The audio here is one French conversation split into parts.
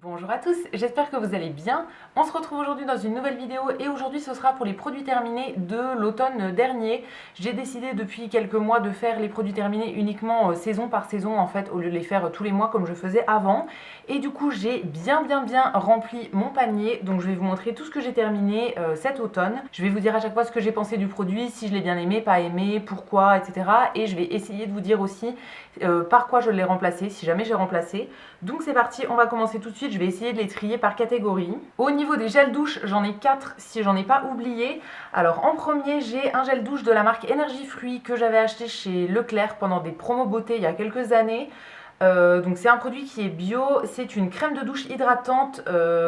Bonjour à tous, j'espère que vous allez bien. On se retrouve aujourd'hui dans une nouvelle vidéo et aujourd'hui ce sera pour les produits terminés de l'automne dernier. J'ai décidé depuis quelques mois de faire les produits terminés uniquement saison par saison en fait, au lieu de les faire tous les mois comme je faisais avant. Et du coup j'ai bien rempli mon panier, donc je vais vous montrer tout ce que j'ai terminé cet automne. Je vais vous dire à chaque fois ce que j'ai pensé du produit, si je l'ai bien aimé, pas aimé, pourquoi, etc. Et je vais essayer de vous dire aussi par quoi je l'ai remplacé, si jamais j'ai remplacé. Donc c'est parti, on va commencer tout de suite, je vais essayer de les trier par catégorie. Au niveau des gels douche, j'en ai 4 si j'en ai pas oublié. Alors en premier, j'ai un gel douche de la marque Énergie Fruits que j'avais acheté chez Leclerc pendant des promos beauté il y a quelques années. Donc c'est un produit qui est bio, c'est une crème de douche hydratante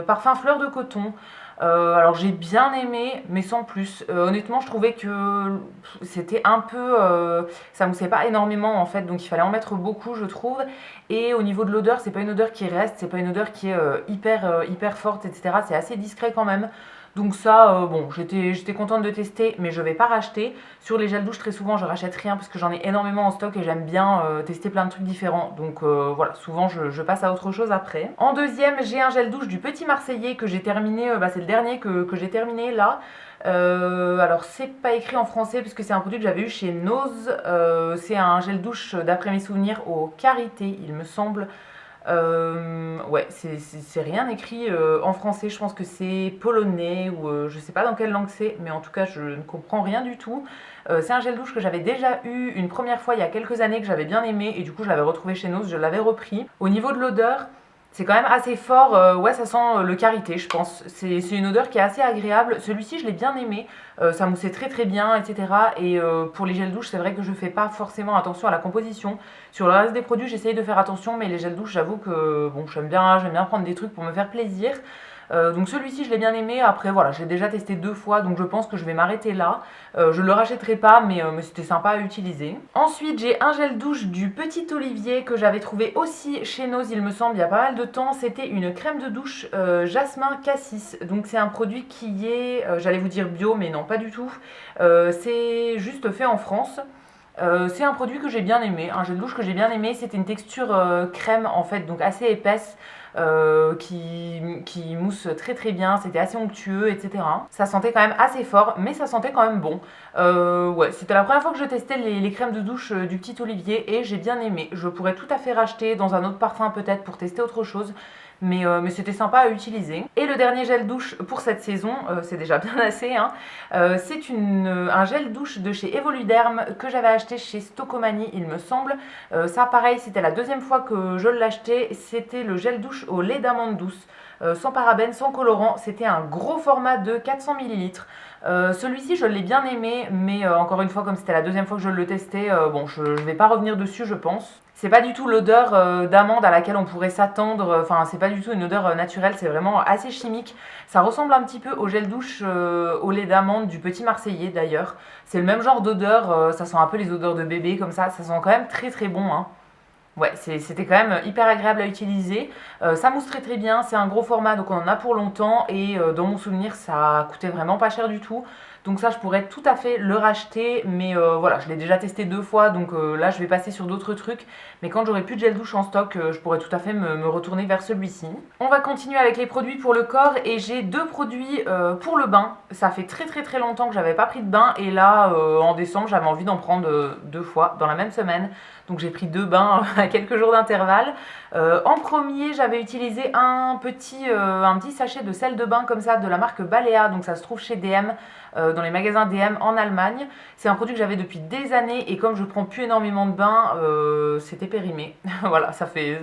parfum fleur de coton. Alors j'ai bien aimé, mais sans plus. Honnêtement, je trouvais que c'était un peu, ça moussait pas énormément en fait, donc il fallait en mettre beaucoup, je trouve. Et au niveau de l'odeur, c'est pas une odeur qui reste, c'est pas une odeur qui est hyper forte, etc. C'est assez discret quand même. Donc ça, bon, j'étais contente de tester, mais je vais pas racheter. Sur les gels douche, très souvent, je rachète rien parce que j'en ai énormément en stock et j'aime bien tester plein de trucs différents. Donc voilà, souvent je passe à autre chose après. En deuxième, j'ai un gel douche du Petit Marseillais que j'ai terminé, c'est le dernier que j'ai terminé là. Alors c'est pas écrit en français puisque c'est un produit que j'avais eu chez Nose. C'est un gel douche d'après mes souvenirs au karité, il me semble. Ouais, c'est rien écrit en français, je pense que c'est polonais ou je sais pas dans quelle langue c'est, mais en tout cas je ne comprends rien du tout. C'est un gel douche que j'avais déjà eu une première fois il y a quelques années que j'avais bien aimé et du coup je l'avais retrouvé chez Nose, je l'avais repris. Au niveau de l'odeur, c'est quand même assez fort, ouais ça sent le karité je pense, c'est une odeur qui est assez agréable, celui-ci je l'ai bien aimé, ça moussait très bien etc. Et pour les gels douche c'est vrai que je fais pas forcément attention à la composition, sur le reste des produits j'essaye de faire attention mais les gels douche j'avoue que bon j'aime bien prendre des trucs pour me faire plaisir. Donc celui-ci je l'ai bien aimé, après voilà je l'ai déjà testé 2 fois donc je pense que je vais m'arrêter là. Je le rachèterai pas mais c'était sympa à utiliser. Ensuite j'ai un gel douche du Petit Olivier que j'avais trouvé aussi chez Nose il me semble il y a pas mal de temps. C'était une crème de douche jasmin cassis, donc c'est un produit qui est, j'allais vous dire bio mais non pas du tout. C'est juste fait en France. C'est un produit que j'ai bien aimé, un gel douche que j'ai bien aimé, c'était une texture crème en fait, donc assez épaisse, qui mousse très bien, c'était assez onctueux, etc. Ça sentait quand même assez fort, mais ça sentait quand même bon. Ouais, c'était la première fois que je testais les crèmes de douche du Petit Olivier et j'ai bien aimé. Je pourrais tout à fait racheter dans un autre parfum peut-être pour tester autre chose. Mais c'était sympa à utiliser. Et le dernier gel douche pour cette saison, c'est déjà bien assez, hein, c'est un gel douche de chez Evoluderm que j'avais acheté chez Stocomanie, il me semble. Ça, pareil, c'était la deuxième fois que je l'achetais. C'était le gel douche au lait d'amande douce, sans parabènes, sans colorant. C'était un gros format de 400 ml. Celui-ci, je l'ai bien aimé, mais encore une fois, comme c'était la deuxième fois que je le testais, bon, je vais pas revenir dessus, je pense. C'est pas du tout l'odeur d'amande à laquelle on pourrait s'attendre, enfin c'est pas du tout une odeur naturelle, c'est vraiment assez chimique. Ça ressemble un petit peu au gel douche au lait d'amande du Petit Marseillais d'ailleurs. C'est le même genre d'odeur, ça sent un peu les odeurs de bébé comme ça sent quand même très bon, hein. Ouais, c'était quand même hyper agréable à utiliser. Ça mousse très bien, c'est un gros format donc on en a pour longtemps et dans mon souvenir ça coûtait vraiment pas cher du tout. Donc ça je pourrais tout à fait le racheter mais voilà je l'ai déjà testé 2 fois donc là je vais passer sur d'autres trucs. Mais quand j'aurai plus de gel douche en stock je pourrais tout à fait me retourner vers celui-ci. On va continuer avec les produits pour le corps et j'ai 2 produits pour le bain. Ça fait très longtemps que j'avais pas pris de bain et là en décembre j'avais envie d'en prendre 2 fois dans la même semaine. Donc j'ai pris 2 bains à quelques jours d'intervalle. En premier, j'avais utilisé un petit sachet de sel de bain comme ça de la marque Balea. Donc ça se trouve chez DM, dans les magasins DM en Allemagne. C'est un produit que j'avais depuis des années et comme je prends plus énormément de bains, c'était périmé. Voilà, ça fait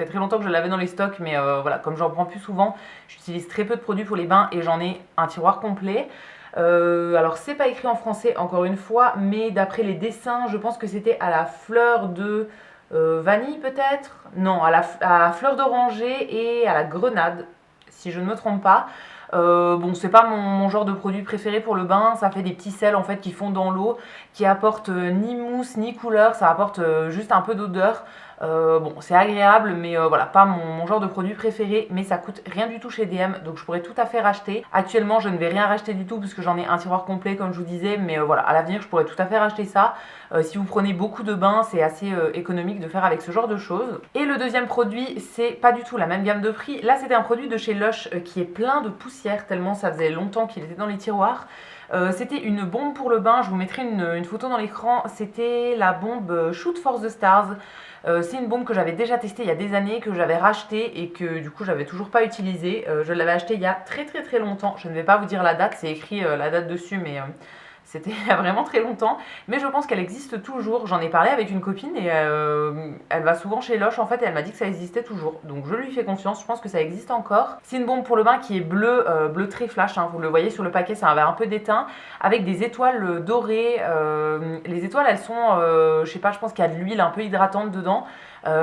très longtemps que je l'avais dans les stocks, mais voilà, comme j'en prends plus souvent, j'utilise très peu de produits pour les bains et j'en ai un tiroir complet. Alors c'est pas écrit en français encore une fois, mais d'après les dessins, je pense que c'était à la fleur de vanille peut-être. Non, à la fleur d'oranger et à la grenade, si je ne me trompe pas. Bon, c'est pas mon genre de produit préféré pour le bain. Ça fait des petits sels en fait qui font dans l'eau, qui apportent ni mousse ni couleur. Ça apporte juste un peu d'odeur. Bon, c'est agréable, mais voilà, pas mon genre de produit préféré, mais ça coûte rien du tout chez DM, donc je pourrais tout à fait racheter. Actuellement, je ne vais rien racheter du tout, puisque j'en ai un tiroir complet, comme je vous disais, mais voilà, à l'avenir, je pourrais tout à fait racheter ça. Si vous prenez beaucoup de bains, c'est assez économique de faire avec ce genre de choses. Et le deuxième produit, c'est pas du tout la même gamme de prix. Là, c'était un produit de chez Lush qui est plein de poussière, tellement ça faisait longtemps qu'il était dans les tiroirs. C'était une bombe pour le bain, je vous mettrai une photo dans l'écran, c'était la bombe Shoot for the Stars. C'est une bombe que j'avais déjà testée il y a des années, que j'avais rachetée et que du coup j'avais toujours pas utilisée. Je l'avais achetée il y a très longtemps, je ne vais pas vous dire la date, c'est écrit la date dessus, mais c'était il y a vraiment très longtemps. Mais je pense qu'elle existe toujours, j'en ai parlé avec une copine et elle va souvent chez Lush en fait et elle m'a dit que ça existait toujours. Donc je lui fais confiance, je pense que ça existe encore. C'est une bombe pour le bain qui est bleu, bleu très flash, hein, vous le voyez sur le paquet, c'est un verre un peu d'étain, avec des étoiles dorées. Les étoiles elles sont, je sais pas, je pense qu'il y a de l'huile un peu hydratante dedans.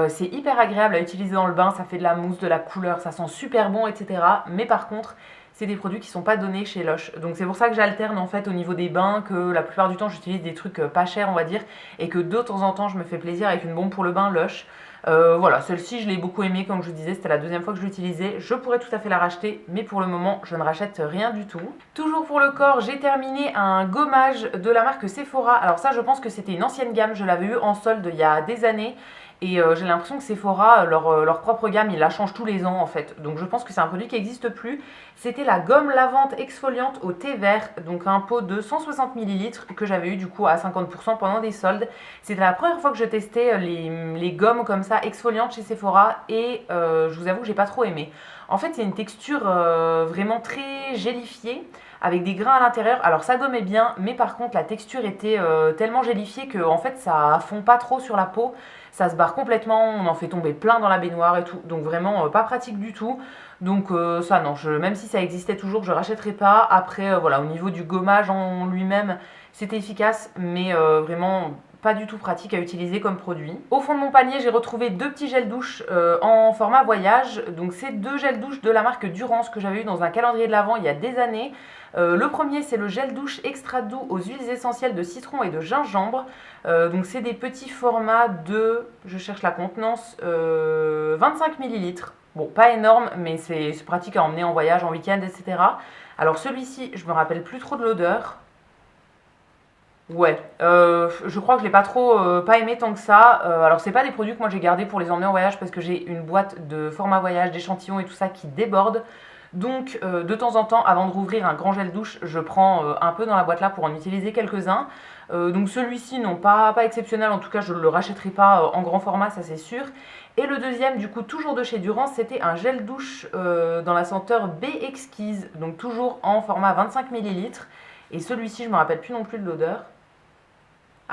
C'est hyper agréable à utiliser dans le bain, ça fait de la mousse, de la couleur, ça sent super bon, etc. Mais par contre, c'est des produits qui sont pas donnés chez Lush. Donc c'est pour ça que j'alterne en fait au niveau des bains, que la plupart du temps j'utilise des trucs pas chers on va dire, et que de temps en temps je me fais plaisir avec une bombe pour le bain Lush. Voilà, celle-ci je l'ai beaucoup aimée comme je vous disais, c'était la deuxième fois que je l'utilisais, je pourrais tout à fait la racheter, mais pour le moment je ne rachète rien du tout. Toujours pour le corps, j'ai terminé un gommage de la marque Sephora. Alors ça je pense que c'était une ancienne gamme, je l'avais eu en solde il y a des années. Et j'ai l'impression que Sephora, leur propre gamme, ils la changent tous les ans en fait. Donc je pense que c'est un produit qui n'existe plus. C'était la gomme lavante exfoliante au thé vert, donc un pot de 160 ml que j'avais eu du coup à 50% pendant des soldes. C'était la première fois que je testais les gommes comme ça exfoliantes chez Sephora et je vous avoue que j'ai pas trop aimé. En fait c'est une texture vraiment très gélifiée, avec des grains à l'intérieur. Alors ça gommait bien, mais par contre la texture était tellement gélifiée que en fait ça fond pas trop sur la peau. Ça se barre complètement, on en fait tomber plein dans la baignoire et tout. Donc vraiment pas pratique du tout. Donc ça non, même si ça existait toujours, je rachèterai pas. Après voilà, au niveau du gommage en lui-même, c'était efficace, mais vraiment pas du tout pratique à utiliser comme produit. Au fond de mon panier, j'ai retrouvé deux petits gels douche en format voyage. Donc c'est deux gels douche de la marque Durance que j'avais eu dans un calendrier de l'Avent il y a des années. Le premier c'est le gel douche extra doux aux huiles essentielles de citron et de gingembre. Donc c'est des petits formats de, je cherche la contenance, 25 ml. Bon, pas énorme, mais c'est pratique à emmener en voyage, en week-end, etc. Alors celui-ci, je me rappelle plus trop de l'odeur. Ouais, je crois que je l'ai pas trop, pas aimé tant que ça. Alors c'est pas des produits que moi j'ai gardés pour les emmener en voyage parce que j'ai une boîte de format voyage, d'échantillons et tout ça qui déborde. Donc de temps en temps, avant de rouvrir un grand gel douche, je prends un peu dans la boîte là pour en utiliser quelques-uns. Donc celui-ci, non, pas exceptionnel, en tout cas je ne le rachèterai pas en grand format, ça c'est sûr. Et le deuxième, du coup, toujours de chez Durance, c'était un gel douche dans la senteur B Exquise, donc toujours en format 25 ml. Et celui-ci, je me rappelle plus non plus de l'odeur.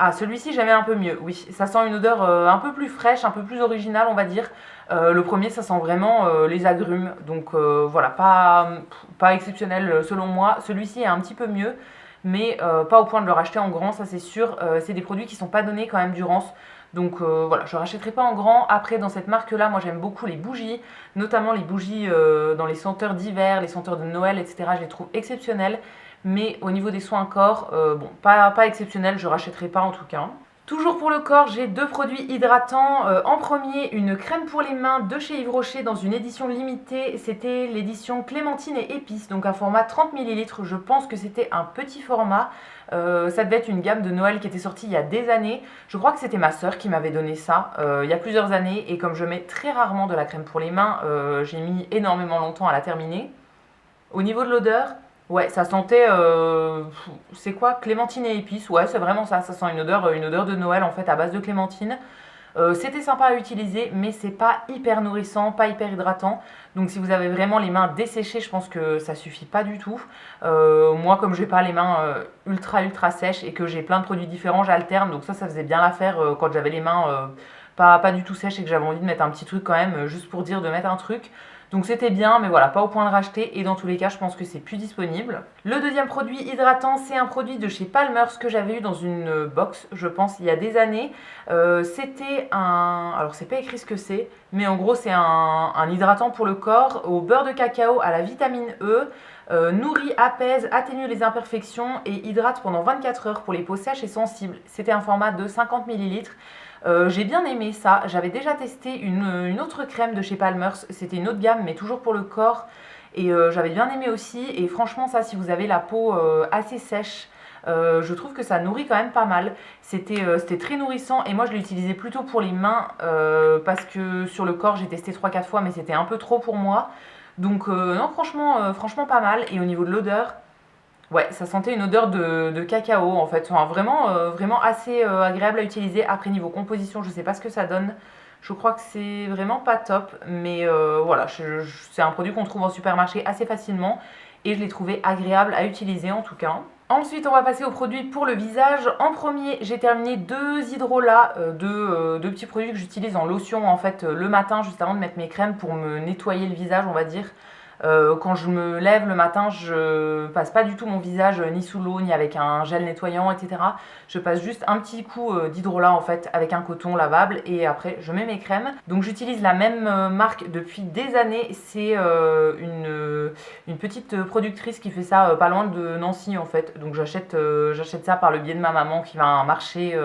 Ah, celui-ci, j'aimais un peu mieux, oui. Ça sent une odeur un peu plus fraîche, un peu plus originale, on va dire. Le premier, ça sent vraiment les agrumes. Donc voilà, pas exceptionnel selon moi. Celui-ci est un petit peu mieux, mais pas au point de le racheter en grand, ça c'est sûr. C'est des produits qui sont pas donnés quand même Durance. Donc voilà, je ne rachèterai pas en grand. Après, dans cette marque-là, moi j'aime beaucoup les bougies, notamment les bougies dans les senteurs d'hiver, les senteurs de Noël, etc. Je les trouve exceptionnelles. Mais au niveau des soins corps, bon, pas exceptionnel, je rachèterai pas en tout cas. Toujours pour le corps, j'ai deux produits hydratants. En premier, une crème pour les mains de chez Yves Rocher dans une édition limitée. C'était l'édition Clémentine et Épices, donc un format 30 ml. Je pense que c'était un petit format. Ça devait être une gamme de Noël qui était sortie il y a des années. Je crois que c'était ma sœur qui m'avait donné ça il y a plusieurs années. Et comme je mets très rarement de la crème pour les mains, j'ai mis énormément longtemps à la terminer. Au niveau de l'odeur, ouais, ça sentait, c'est quoi? Clémentine et épices, ouais, c'est vraiment ça. Ça sent une odeur de Noël en fait à base de clémentine. C'était sympa à utiliser, mais c'est pas hyper nourrissant, pas hyper hydratant. Donc si vous avez vraiment les mains desséchées, je pense que ça suffit pas du tout. Moi, comme j'ai pas les mains ultra sèches et que j'ai plein de produits différents, j'alterne. Donc ça faisait bien l'affaire quand j'avais les mains pas du tout sèches et que j'avais envie de mettre un petit truc quand même, juste pour dire de mettre un truc. Donc c'était bien, mais voilà, pas au point de racheter. Et dans tous les cas, je pense que c'est plus disponible. Le deuxième produit hydratant, c'est un produit de chez Palmer's que j'avais eu dans une box, je pense, il y a des années. C'était un... Alors c'est pas écrit ce que c'est, mais en gros c'est un hydratant pour le corps au beurre de cacao, à la vitamine E. Nourrit, apaise, atténue les imperfections et hydrate pendant 24 heures pour les peaux sèches et sensibles. C'était un format de 50 ml. J'ai bien aimé ça. J'avais déjà testé une autre crème de chez Palmer's, c'était une autre gamme mais toujours pour le corps et j'avais bien aimé aussi et franchement ça si vous avez la peau assez sèche, je trouve que ça nourrit quand même pas mal. C'était très nourrissant et moi je l'ai utilisé plutôt pour les mains parce que sur le corps j'ai testé 3-4 fois mais c'était un peu trop pour moi. Donc non franchement pas mal et au niveau de l'odeur, ouais, ça sentait une odeur de cacao en fait. Enfin, vraiment assez agréable à utiliser. Après, niveau composition, je sais pas ce que ça donne. Je crois que c'est vraiment pas top. Mais voilà, c'est un produit qu'on trouve en supermarché assez facilement. Et je l'ai trouvé agréable à utiliser en tout cas. Ensuite, on va passer aux produits pour le visage. En premier, j'ai terminé deux hydrolats, deux petits produits que j'utilise en lotion en fait le matin juste avant de mettre mes crèmes pour me nettoyer le visage, on va dire. Quand je me lève le matin, je passe pas du tout mon visage ni sous l'eau, ni avec un gel nettoyant, etc. Je passe juste un petit coup d'hydrolat en fait avec un coton lavable et après je mets mes crèmes. Donc j'utilise la même marque depuis des années. C'est une petite productrice qui fait ça pas loin de Nancy en fait. Donc j'achète ça par le biais de ma maman qui va à un marché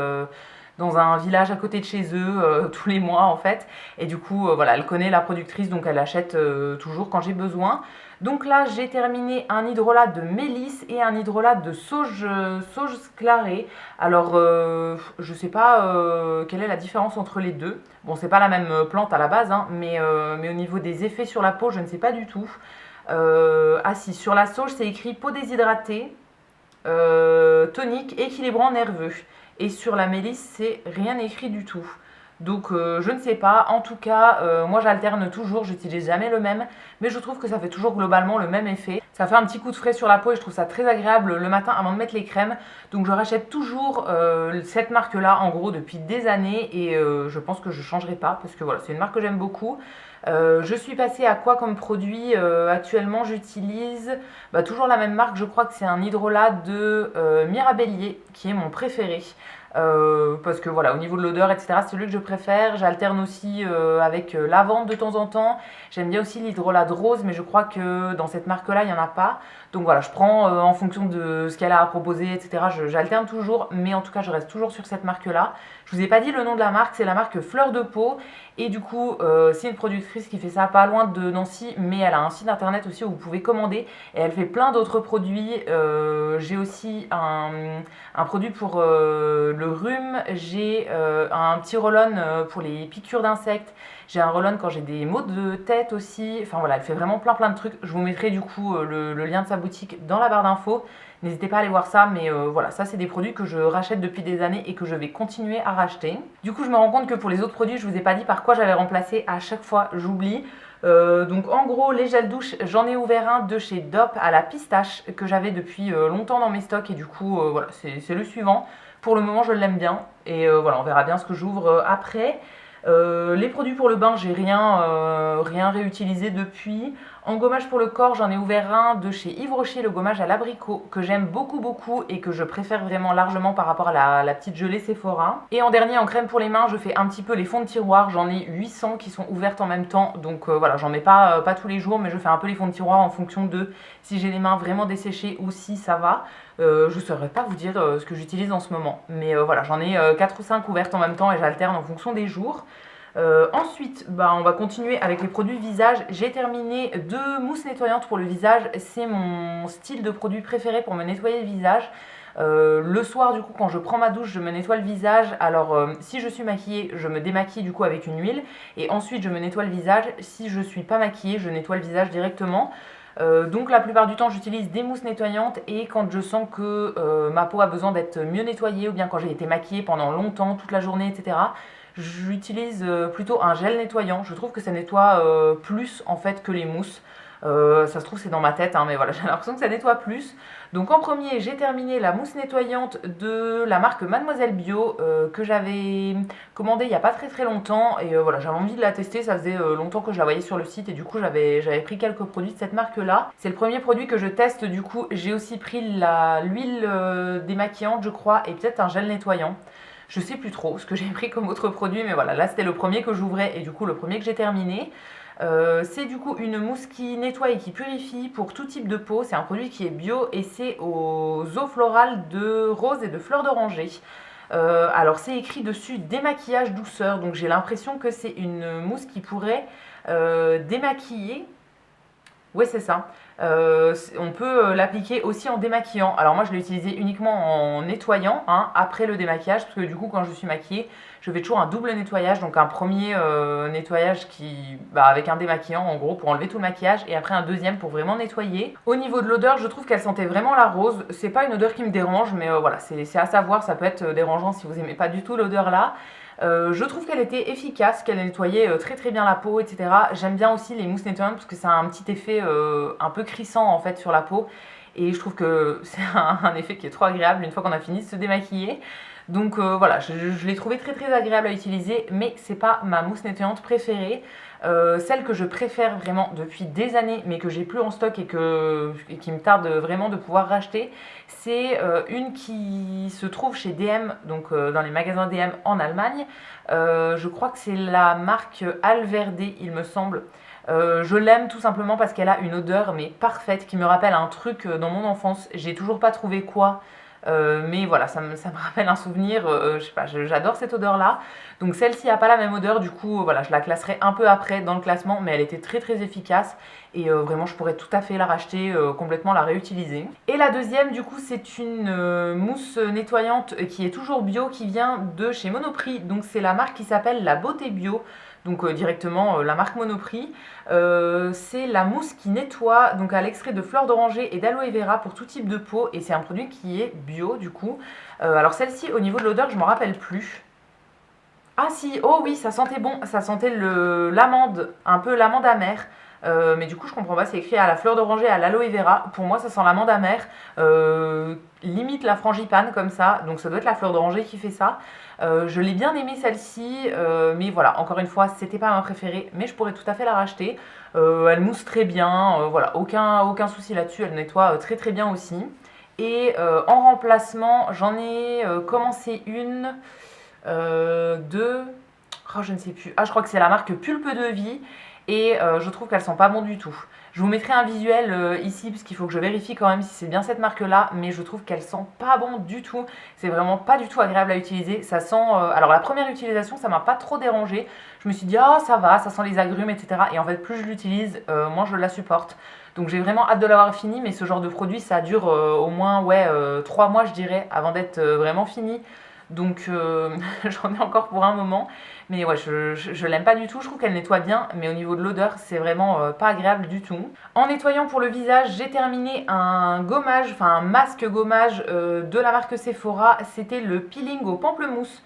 dans un village à côté de chez eux tous les mois en fait. Et du coup, voilà, elle connaît la productrice donc elle achète toujours quand j'ai besoin. Donc là, j'ai terminé un hydrolat de mélisse et un hydrolat de sauge clarée. Alors, je sais pas quelle est la différence entre les deux. Bon, c'est pas la même plante à la base, hein, mais au niveau des effets sur la peau, je ne sais pas du tout. Ah si, sur la sauge, c'est écrit peau déshydratée, tonique, équilibrant nerveux. Et sur la mélisse, c'est rien écrit du tout. Donc je ne sais pas, en tout cas, moi j'alterne toujours, j'utilise jamais le même, mais je trouve que ça fait toujours globalement le même effet. Ça fait un petit coup de frais sur la peau et je trouve ça très agréable le matin avant de mettre les crèmes. Donc je rachète toujours cette marque-là en gros depuis des années et je pense que je ne changerai pas parce que voilà, c'est une marque que j'aime beaucoup. Je suis passée à quoi comme produit actuellement j'utilise toujours la même marque, je crois que c'est un hydrolat de Mirabellier qui est mon préféré. Parce que voilà, au niveau de l'odeur, etc., c'est celui que je préfère. J'alterne aussi avec lavande de temps en temps. J'aime bien aussi l'hydrolat de rose, mais je crois que dans cette marque-là, il n'y en a pas. Donc voilà, je prends en fonction de ce qu'elle a à proposer, etc. J'alterne toujours, mais en tout cas, je reste toujours sur cette marque-là. Je vous ai pas dit le nom de la marque, c'est la marque Fleur de Peau. Et du coup, c'est une productrice qui fait ça pas loin de Nancy, mais elle a un site internet aussi où vous pouvez commander. Et elle fait plein d'autres produits. J'ai aussi un produit pour le rhume, j'ai un petit roll-on pour les piqûres d'insectes, j'ai un roll-on quand j'ai des maux de tête aussi, enfin voilà, elle fait vraiment plein de trucs. Je vous mettrai du coup le lien de sa boutique dans la barre d'infos, n'hésitez pas à aller voir ça, mais voilà, ça c'est des produits que je rachète depuis des années et que je vais continuer à racheter. Du coup je me rends compte que pour les autres produits, je vous ai pas dit par quoi j'avais remplacé, à chaque fois j'oublie. Donc en gros les gels douche, j'en ai ouvert un de chez Dop à la pistache que j'avais depuis longtemps dans mes stocks et du coup voilà, c'est le suivant. Pour le moment je l'aime bien et voilà, on verra bien ce que j'ouvre après. Les produits pour le bain, j'ai rien réutilisé depuis. En gommage pour le corps, j'en ai ouvert un de chez Yves Rocher, le gommage à l'abricot, que j'aime beaucoup et que je préfère vraiment largement par rapport à la petite gelée Sephora. Et en dernier, en crème pour les mains, je fais un petit peu les fonds de tiroir. J'en ai 800 qui sont ouvertes en même temps, donc voilà, j'en mets pas tous les jours, mais je fais un peu les fonds de tiroir en fonction de si j'ai les mains vraiment desséchées ou si ça va. Je ne saurais pas vous dire ce que j'utilise en ce moment, mais voilà, j'en ai 4 ou 5 ouvertes en même temps et j'alterne en fonction des jours. Ensuite, on va continuer avec les produits visage. J'ai terminé 2 mousses nettoyantes pour le visage. C'est mon style de produit préféré pour me nettoyer le visage. Le soir, du coup, quand je prends ma douche, je me nettoie le visage. Alors, si je suis maquillée, je me démaquille du coup avec une huile. Et ensuite, je me nettoie le visage. Si je suis pas maquillée, je nettoie le visage directement. Donc la plupart du temps j'utilise des mousses nettoyantes et quand je sens que ma peau a besoin d'être mieux nettoyée ou bien quand j'ai été maquillée pendant longtemps, toute la journée, etc., j'utilise plutôt un gel nettoyant. Je trouve que ça nettoie plus en fait que les mousses. Ça se trouve c'est dans ma tête, hein, mais voilà, j'ai l'impression que ça nettoie plus. Donc en premier, j'ai terminé la mousse nettoyante de la marque Mademoiselle Bio que j'avais commandée il n'y a pas très longtemps. Et voilà, j'avais envie de la tester, ça faisait longtemps que je la voyais sur le site et du coup j'avais pris quelques produits de cette marque-là. C'est le premier produit que je teste, du coup j'ai aussi pris l'huile démaquillante je crois et peut-être un gel nettoyant. Je sais plus trop ce que j'ai pris comme autre produit, mais voilà, là c'était le premier que j'ouvrais et du coup le premier que j'ai terminé. C'est du coup une mousse qui nettoie et qui purifie pour tout type de peau. C'est un produit qui est bio et c'est aux eaux florales de rose et de fleurs d'oranger. Alors c'est écrit dessus démaquillage douceur, donc j'ai l'impression que c'est une mousse qui pourrait démaquiller. Oui, c'est ça. On peut l'appliquer aussi en démaquillant. Alors moi, je l'ai utilisé uniquement en nettoyant, hein, après le démaquillage, parce que du coup, quand je suis maquillée, je fais toujours un double nettoyage. Donc un premier nettoyage avec un démaquillant, en gros, pour enlever tout le maquillage, et après un deuxième pour vraiment nettoyer. Au niveau de l'odeur, je trouve qu'elle sentait vraiment la rose. C'est pas une odeur qui me dérange, mais voilà, c'est à savoir. Ça peut être dérangeant si vous aimez pas du tout l'odeur là. Je trouve qu'elle était efficace, qu'elle nettoyait très très bien la peau, etc. J'aime bien aussi les mousses nettoyantes parce que ça a un petit effet un peu crissant en fait sur la peau. Et je trouve que c'est un effet qui est trop agréable une fois qu'on a fini de se démaquiller. Donc voilà, je l'ai trouvé très très agréable à utiliser, mais c'est pas ma mousse nettoyante préférée. Celle que je préfère vraiment depuis des années, mais que j'ai plus en stock et qui me tarde vraiment de pouvoir racheter, c'est une qui se trouve chez DM, donc dans les magasins DM en Allemagne. Je crois que c'est la marque Alverde, il me semble. Je l'aime tout simplement parce qu'elle a une odeur mais parfaite qui me rappelle un truc dans mon enfance. J'ai toujours pas trouvé quoi. Mais voilà, ça me rappelle un souvenir, je sais pas, j'adore cette odeur-là. Donc celle-ci n'a pas la même odeur, du coup, voilà, je la classerai un peu après dans le classement, mais elle était très très efficace. Et vraiment, je pourrais tout à fait la racheter, complètement la réutiliser. Et la deuxième, du coup, c'est une mousse nettoyante qui est toujours bio, qui vient de chez Monoprix. Donc c'est la marque qui s'appelle La Beauté Bio. Donc directement la marque Monoprix. C'est la mousse qui nettoie, donc à l'extrait de fleurs d'oranger et d'aloe vera pour tout type de peau, et c'est un produit qui est bio du coup. Alors celle-ci, au niveau de l'odeur, je m'en rappelle plus. Ah si, oh oui, ça sentait bon, ça sentait l'amande, un peu l'amande amère. Mais du coup, je comprends pas, c'est écrit à la fleur d'oranger et à l'aloe vera. Pour moi, ça sent l'amande amère, limite la frangipane comme ça. Donc ça doit être la fleur d'oranger qui fait ça. Je l'ai bien aimée celle-ci, mais voilà, encore une fois, c'était pas ma préférée, mais je pourrais tout à fait la racheter. Elle mousse très bien, voilà, aucun souci là-dessus, elle nettoie très très bien aussi. Et en remplacement, j'en ai commencé une, deux, oh, je ne sais plus. Ah, je crois que c'est la marque Pulpe de Vie, et je trouve qu'elles sont pas bon du tout. Je vous mettrai un visuel ici parce qu'il faut que je vérifie quand même si c'est bien cette marque là, mais je trouve qu'elles sont pas bon du tout. C'est vraiment pas du tout agréable à utiliser. Ça sent. Alors la première utilisation, ça m'a pas trop dérangé. Je me suis dit ah ça va, ça sent les agrumes, etc. Et en fait plus je l'utilise, moins je la supporte. Donc j'ai vraiment hâte de l'avoir fini, mais ce genre de produit ça dure au moins 3 mois je dirais avant d'être vraiment fini. Donc j'en ai encore pour un moment. Mais ouais, je l'aime pas du tout. Je trouve qu'elle nettoie bien, mais au niveau de l'odeur, c'est vraiment pas agréable du tout. En nettoyant pour le visage, j'ai terminé un gommage, enfin un masque gommage de la marque Sephora. C'était le peeling au pamplemousse.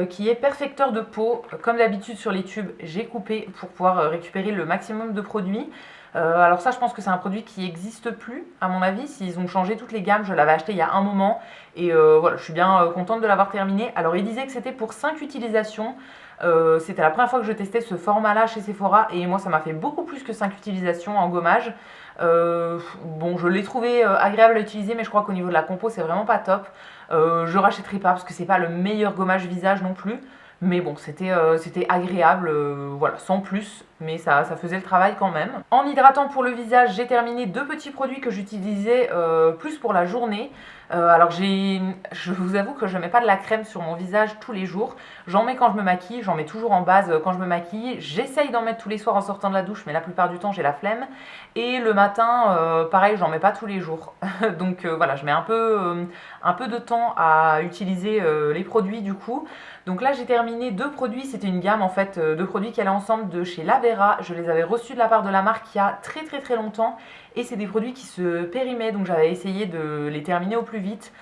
Qui est perfecteur de peau. Comme d'habitude sur les tubes, j'ai coupé pour pouvoir récupérer le maximum de produits. Alors ça, je pense que c'est un produit qui n'existe plus, à mon avis. S'ils ont changé toutes les gammes, je l'avais acheté il y a un moment. Et voilà, je suis bien contente de l'avoir terminé. Alors, il disait que c'était pour 5 utilisations. C'était la première fois que je testais ce format-là chez Sephora. Et moi, ça m'a fait beaucoup plus que 5 utilisations en gommage. Bon, je l'ai trouvé agréable à utiliser, mais je crois qu'au niveau de la compo, c'est vraiment pas top. Je rachèterai pas parce que c'est pas le meilleur gommage visage non plus. Mais bon, c'était agréable, voilà, sans plus, mais ça faisait le travail quand même. En hydratant pour le visage, j'ai terminé 2 petits produits que j'utilisais plus pour la journée. Alors je vous avoue que je ne mets pas de la crème sur mon visage tous les jours. J'en mets quand je me maquille, j'en mets toujours en base quand je me maquille. J'essaye d'en mettre tous les soirs en sortant de la douche, mais la plupart du temps j'ai la flemme. Et le matin, pareil, j'en mets pas tous les jours. Donc voilà, je mets un peu de temps à utiliser les produits du coup. Donc là j'ai terminé 2 produits, c'était une gamme en fait de produits qui allaient ensemble de chez Lavera. Je les avais reçus de la part de la marque il y a très très très longtemps. Et c'est des produits qui se périmaient, donc j'avais essayé de les terminer au plus vite.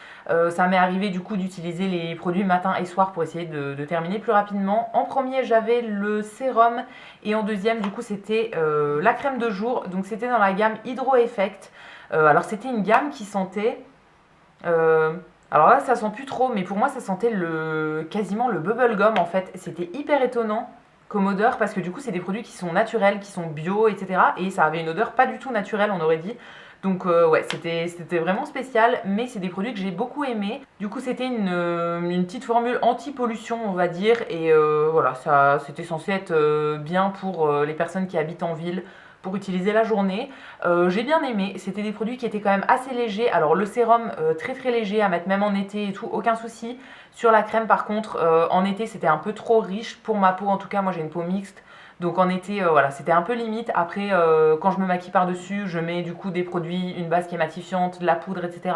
Ça m'est arrivé du coup d'utiliser les produits matin et soir pour essayer de terminer plus rapidement. En premier j'avais le sérum et en deuxième du coup c'était la crème de jour. Donc c'était dans la gamme Hydro Effect. Alors c'était une gamme qui sentait... alors là ça sent plus trop, mais pour moi ça sentait quasiment le bubblegum en fait. C'était hyper étonnant comme odeur parce que du coup c'est des produits qui sont naturels, qui sont bio, etc. Et ça avait une odeur pas du tout naturelle, on aurait dit. Donc ouais, c'était vraiment spécial, mais c'est des produits que j'ai beaucoup aimés. Du coup c'était une petite formule anti-pollution on va dire, et voilà, ça c'était censé être bien pour les personnes qui habitent en ville. pour utiliser la journée. J'ai bien aimé, c'était des produits qui étaient quand même assez légers. Alors le sérum très très léger à mettre même en été et tout, aucun souci. Sur la crème par contre, en été c'était un peu trop riche pour ma peau, en tout cas moi j'ai une peau mixte. Donc en été, voilà, c'était un peu limite. Après, quand je me maquille par-dessus, je mets du coup des produits, une base qui est matifiante, de la poudre, etc.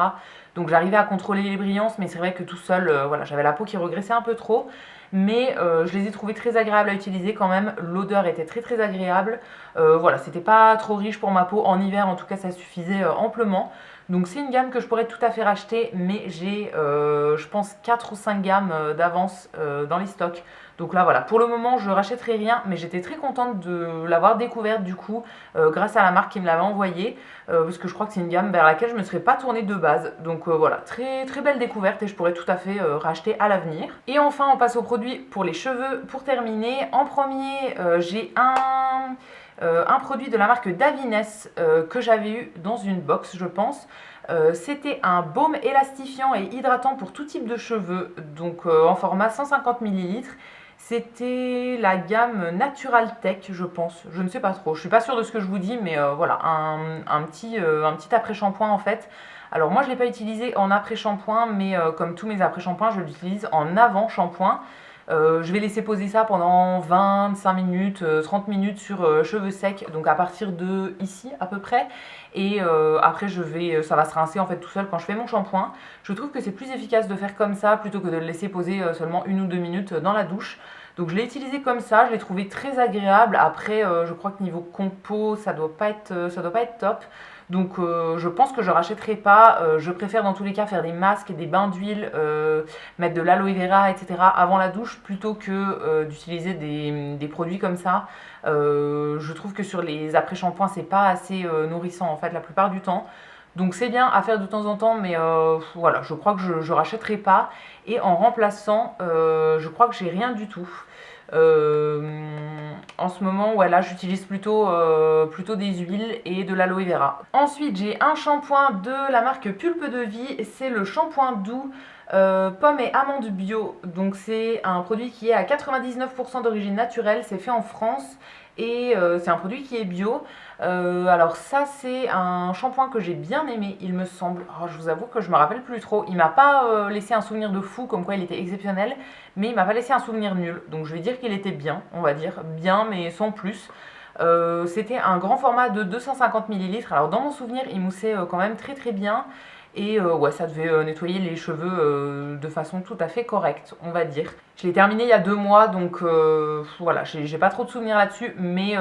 Donc j'arrivais à contrôler les brillances, mais c'est vrai que tout seul, voilà, j'avais la peau qui regressait un peu trop. Mais je les ai trouvés très agréables à utiliser quand même. L'odeur était très très agréable. Voilà, c'était pas trop riche pour ma peau. En hiver, en tout cas, ça suffisait amplement. Donc c'est une gamme que je pourrais tout à fait racheter, mais j'ai, je pense, 4 ou 5 gammes d'avance dans les stocks. Donc là voilà, pour le moment je rachèterai rien, mais j'étais très contente de l'avoir découverte du coup, grâce à la marque qui me l'avait envoyée, parce que je crois que c'est une gamme vers laquelle je ne me serais pas tournée de base. Donc voilà, très très belle découverte et je pourrais tout à fait racheter à l'avenir. Et enfin on passe aux produits pour les cheveux. Pour terminer, en premier j'ai un produit de la marque Davines que j'avais eu dans une box je pense. C'était un baume élastifiant et hydratant pour tout type de cheveux, donc en format 150 ml. C'était la gamme Natural Tech, je pense. Je ne sais pas trop. Je suis pas sûre de ce que je vous dis, mais voilà, un petit après-shampoing en fait. Alors moi, je ne l'ai pas utilisé en après-shampoing, mais comme tous mes après-shampoings, je l'utilise en avant-shampoing. Je vais laisser poser ça pendant 25 minutes, 30 minutes sur cheveux secs, donc à partir de ici à peu près. Et après, ça va se rincer en fait tout seul quand je fais mon shampoing. Je trouve que c'est plus efficace de faire comme ça plutôt que de le laisser poser seulement 1 ou 2 minutes dans la douche. Donc je l'ai utilisé comme ça, je l'ai trouvé très agréable. Après, je crois que niveau compo, ça doit pas être top. Donc je pense que je rachèterai pas. Je préfère dans tous les cas faire des masques et des bains d'huile, mettre de l'aloe vera, etc. avant la douche plutôt que d'utiliser des produits comme ça. Je trouve que sur les après-shampoings, c'est pas assez nourrissant en fait la plupart du temps. Donc c'est bien à faire de temps en temps, mais voilà, je crois que je rachèterai pas. Et en remplaçant, je crois que j'ai rien du tout. En ce moment, voilà, j'utilise plutôt des huiles et de l'aloe vera. Ensuite, j'ai un shampoing de la marque Pulpe de Vie. C'est le shampoing doux pomme et amande bio. Donc c'est un produit qui est à 99% d'origine naturelle. C'est fait en France. Et c'est un produit qui est bio. Alors ça c'est un shampoing que j'ai bien aimé il me semble. Oh, je vous avoue que je me rappelle plus trop. Il m'a pas laissé un souvenir de fou comme quoi il était exceptionnel, mais il m'a pas laissé un souvenir nul. Donc je vais dire qu'il était bien, on va dire bien mais sans plus. C'était un grand format de 250 millilitres. Alors dans mon souvenir il moussait quand même très très bien. Et ouais, ça devait nettoyer les cheveux de façon tout à fait correcte, on va dire. Je l'ai terminé il y a 2 mois, donc voilà, j'ai pas trop de souvenirs là-dessus, mais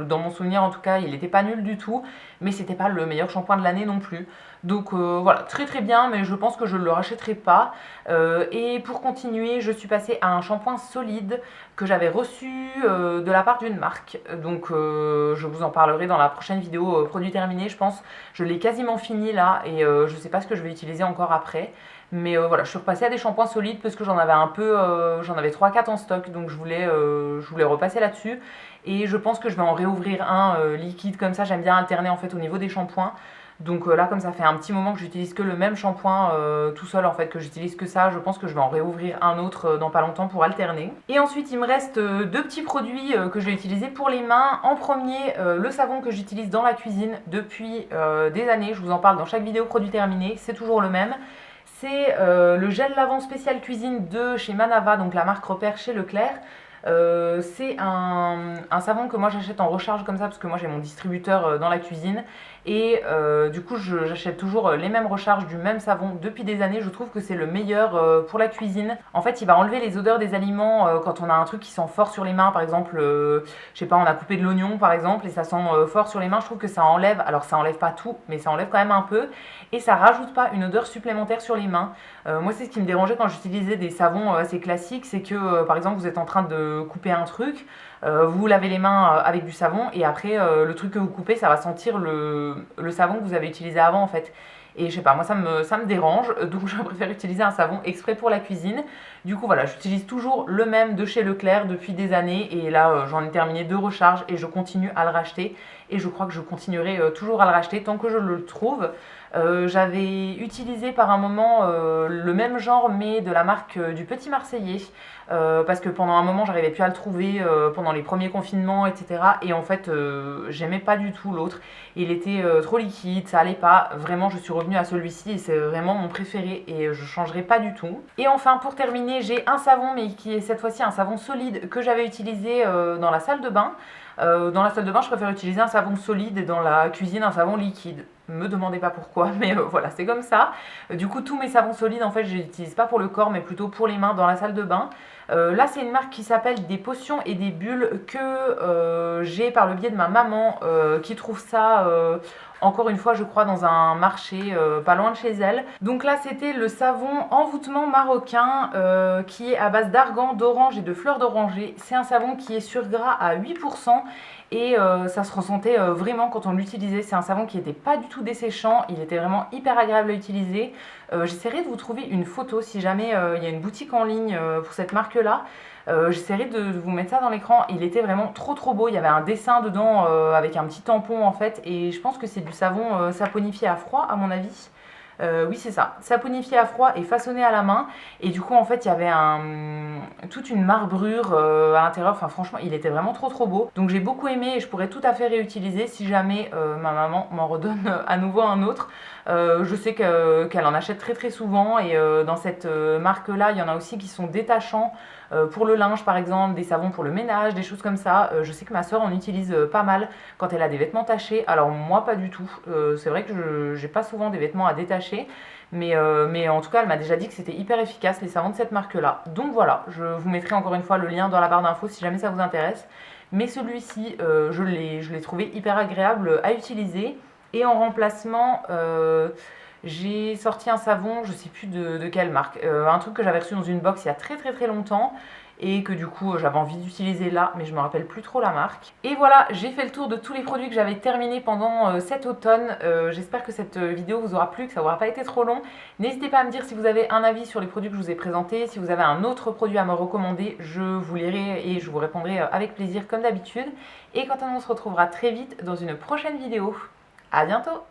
dans mon souvenir en tout cas, il était pas nul du tout, mais c'était pas le meilleur shampoing de l'année non plus. Donc voilà, très très bien, mais je pense que je ne le rachèterai pas. Et pour continuer, je suis passée à un shampoing solide que j'avais reçu de la part d'une marque. Donc je vous en parlerai dans la prochaine vidéo produit terminé, je pense. Je l'ai quasiment fini là et je sais pas ce que je vais utiliser encore après. Mais voilà, je suis repassée à des shampoings solides parce que j'en avais un peu, j'en avais 3-4 en stock, donc je voulais repasser là-dessus. Et je pense que je vais en réouvrir un liquide comme ça, j'aime bien alterner en fait au niveau des shampoings. Donc là, comme ça fait un petit moment que j'utilise que le même shampoing tout seul en fait, que j'utilise que ça, je pense que je vais en réouvrir un autre dans pas longtemps pour alterner. Et ensuite, il me reste 2 petits produits que je vais utiliser pour les mains. En premier, le savon que j'utilise dans la cuisine depuis des années. Je vous en parle dans chaque vidéo produit terminé, c'est toujours le même. C'est le gel lavant spécial cuisine de chez Manava, donc la marque repère chez Leclerc. C'est un savon que moi j'achète en recharge comme ça parce que moi j'ai mon distributeur dans la cuisine et du coup j'achète toujours les mêmes recharges du même savon depuis des années. Je trouve que c'est le meilleur pour la cuisine. En fait il va enlever les odeurs des aliments quand on a un truc qui sent fort sur les mains, par exemple je sais pas, on a coupé de l'oignon par exemple et ça sent fort sur les mains. Je trouve que ça enlève, alors ça enlève pas tout mais ça enlève quand même un peu et ça rajoute pas une odeur supplémentaire sur les mains. Moi c'est ce qui me dérangeait quand j'utilisais des savons assez classiques, c'est que par exemple vous êtes en train de couper un truc, vous lavez les mains avec du savon et après le truc que vous coupez ça va sentir le savon que vous avez utilisé avant en fait. Et je sais pas, moi ça me dérange, donc je préfère utiliser un savon exprès pour la cuisine. Du coup voilà, j'utilise toujours le même de chez Leclerc depuis des années et là j'en ai terminé 2 recharges et je continue à le racheter. Et je crois que je continuerai toujours à le racheter tant que je le trouve. J'avais utilisé par un moment le même genre mais de la marque du Petit Marseillais parce que pendant un moment j'arrivais plus à le trouver pendant pendant les premiers confinements, etc. Et en fait, j'aimais pas du tout l'autre. Il était trop liquide, ça allait pas. Vraiment, je suis revenue à celui-ci et c'est vraiment mon préféré et je changerai pas du tout. Et enfin, pour terminer, j'ai un savon, mais qui est cette fois-ci un savon solide que j'avais utilisé dans la salle de bain. Dans la salle de bain, je préfère utiliser un savon solide et dans la cuisine, un savon liquide. Me demandez pas pourquoi, mais voilà, c'est comme ça. Du coup, tous mes savons solides, en fait, je les utilise pas pour le corps, mais plutôt pour les mains dans la salle de bain. Là, c'est une marque qui s'appelle Des Potions et des Bulles que j'ai par le biais de ma maman qui trouve ça, encore une fois, je crois, dans un marché pas loin de chez elle. Donc là, c'était le savon envoûtement marocain qui est à base d'argan, d'orange et de fleurs d'oranger. C'est un savon qui est sur gras à 8%. Et ça se ressentait vraiment quand on l'utilisait. C'est un savon qui n'était pas du tout desséchant, il était vraiment hyper agréable à utiliser. J'essaierai de vous trouver une photo si jamais il y a une boutique en ligne pour cette marque-là. J'essaierai de vous mettre ça dans l'écran. Il était vraiment trop beau. Il y avait un dessin dedans avec un petit tampon en fait. Et je pense que c'est du savon saponifié à froid à mon avis. Oui, c'est ça. Saponifié à froid et façonné à la main. Et du coup, en fait, il y avait toute une marbrure à l'intérieur. Enfin, franchement, il était vraiment trop beau. Donc, j'ai beaucoup aimé et je pourrais tout à fait réutiliser si jamais ma maman m'en redonne à nouveau un autre. Je sais qu'elle en achète très souvent et dans cette marque-là, il y en a aussi qui sont détachants pour le linge par exemple, des savons pour le ménage, des choses comme ça. Je sais que ma soeur en utilise pas mal quand elle a des vêtements tachés. Alors moi pas du tout. C'est vrai que j'ai pas souvent des vêtements à détacher. Mais en tout cas, elle m'a déjà dit que c'était hyper efficace les savons de cette marque-là. Donc voilà, je vous mettrai encore une fois le lien dans la barre d'infos si jamais ça vous intéresse. Mais celui-ci, je l'ai trouvé hyper agréable à utiliser. Et en remplacement, j'ai sorti un savon, je sais plus de quelle marque, un truc que j'avais reçu dans une box il y a très longtemps et que du coup j'avais envie d'utiliser là, mais je me rappelle plus trop la marque. Et voilà, j'ai fait le tour de tous les produits que j'avais terminés pendant cet automne. J'espère que cette vidéo vous aura plu, que ça n'aura pas été trop long. N'hésitez pas à me dire si vous avez un avis sur les produits que je vous ai présentés, si vous avez un autre produit à me recommander, je vous lirai et je vous répondrai avec plaisir comme d'habitude. Et quant à nous, on se retrouvera très vite dans une prochaine vidéo. À bientôt!